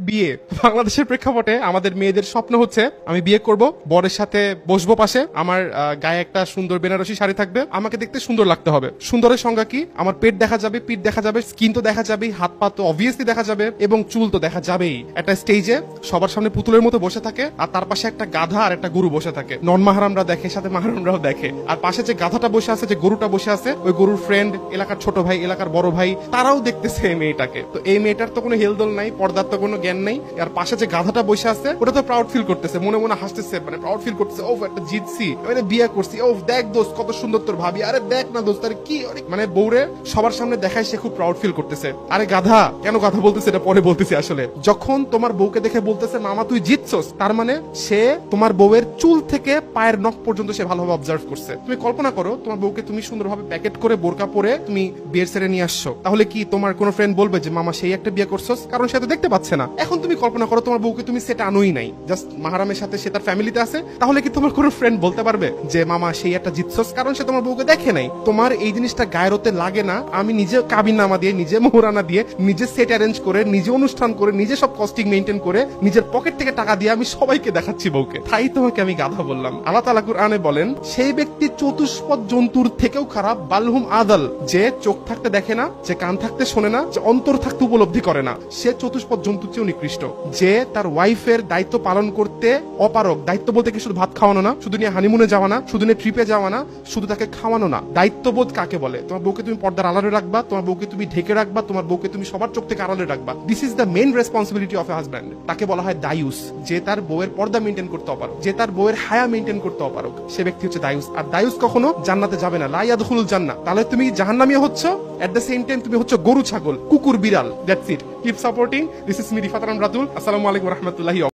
বিয়ে। বাংলাদেশের প্রেক্ষাপটে আমাদের মেয়েদের স্বপ্ন হচ্ছে আমি বিয়ে করব, বরের সাথে বসবো পাশে, আমার গায়ে একটা সুন্দর বেনারসি শাড়ি থাকবে, আমাকে দেখতে সুন্দর লাগতে হবে। সুন্দরের সংজ্ঞা কি? আমার পেট দেখা যাবে, পিঠ দেখা যাবে, স্কিন তো দেখা যাবেই, হাত পা তো অবভিয়াসলি দেখা যাবে, এবং চুল তো দেখা যাবেই। একটা স্টেজে সবার সামনে পুতুলের মতো বসে থাকে, আর তার পাশে একটা গাধা আর একটা গরু বসে থাকে। নন মাহারামরা দেখে, সাথে মাহারামরাও দেখে। আর পাশে যে গাধাটা বসে আছে, যে গরুটা বসে আছে, ওই গরুর ফ্রেন্ড, এলাকার ছোট ভাই, এলাকার বড় ভাই, তারাও দেখতেছে এই মেয়েটাকে। তো এই মেয়েটার তো কোনো হেলদোল নাই, পর্দার তো কোনো জ্ঞান নেই। আর পাশে যে গাধাটা বসে আছে, ওটা তো প্রাউড ফিল করতেছে, মনে মনে হাসতেছে, মানে প্রাউড ফিল করতেছে, ও একটা জিতছি, মানে বিয়ে করছি, ও দেখ দোস্ত কত সুন্দর তোর ভাবি, আরে দেখ না দোস্ত, আরে কি, মানে বউরে সবার সামনে দেখায় সে খুব প্রাউড ফিল করতেছে। আরে গাধা, কেন গাধা বলতেছে এটা পরে বলতেছি। আসলে যখন তোমার বউকে দেখে বলতেছে মামা তুই জিতছস, তার মানে সে তোমার বউয়ের চুল থেকে পায়ের নখ পর্যন্ত সে ভালোভাবে অবজার্ভ করছে। তুমি কল্পনা করো, তোমার বউকে তুমি সুন্দরভাবে প্যাকেট করে বোরকা পরে তুমি বিয়ের সেরে নিয়ে আসছো, তাহলে কি তোমার কোনো ফ্রেন্ড বলবে যে মামা সেই একটা বিয়ে করছস? কারণ সে তো দেখতে পাচ্ছে না। এখন তুমি কল্পনা করো তোমার বউকে তুমি সেটা আনোই নাই, জাস্ট মাহারামের সাথে সে তার ফ্যামিলিতে আছে, তাহলে কি তোমার কোনো ফ্রেন্ড বলতে পারবে যে মামা সেই একটা জিতছস? কারণ সে তোমার বউকে দেখে নাই। তোমার এই জিনিসটা গায়ের হতে লাগে না, আমি নিজে কাবিননামা দিয়ে, নিজে মোহরানা দিয়ে, নিজে সেট অ্যারেঞ্জ করে, নিজে অনুষ্ঠান করে, নিজে সব কস্টিং মেইনটেইন করে, নিজের পকেট থেকে টাকা দিয়ে আমি সবাইকে দেখাচ্ছি বউকে, তাই তোমাকে আমি গাধা বললাম। আল্লাহ তাআলা কুরআনে বলেন সেই ব্যক্তি চতুষ্পদ জন্তুর থেকেও খারাপ, বালহুম আদাল, যে চোখ থাকতে দেখে না, যে কান থাকতে শোনে না, যে অন্তর থাকতে উপলব্ধি করে না, সে চতুষ্পদ জন্তুর চেয়েও নিকৃষ্ট। যে তার ওয়াইফের দায়িত্ব পালন করতে অপারক, দায়িত্ব বলতে কি শুধু ভাত খাওয়ানো না, শুধু নিয়ে হানিমুনে যাওয়া না, শুধু নিয়ে ট্রিপে যাওয়া না, শুধু তাকে খাওয়ানো না। দায়িত্ববোধ কাকে বলে? তোমার বউকে তুমি পর্দার আড়ালে রাখবা, তোমার বউকে তুমি ঢেকে রাখবা, তোমার বউকে তুমি সবার চোখ থেকে আড়ালে রাখবা। This is the main responsibility of A husband. তাকে বলা হয় দায়ুস, যে তার বউয়ের পর্দা মেইনটেইন করতে অপারক, যে তার বউয়ের হায়া মেইনটেইন করতে অপারক, সে ব্যক্তি হচ্ছে দায়ুস। আর দায়ুস কখনো জান্নাতে যাবে না, লা ইয়াদখুলুল জান্নাহ। তাহলে তুমি জাহান্নামীও হচ্ছ, এট দ্য সেম টাইম তুমি হচ্ছে গরু ছাগল, কুকুর বিড়াল। That's it. Keep supporting. This is me Rifat Ratul. আসসালামু আলাইকুম ওয়া রাহমাতুল্লাহি।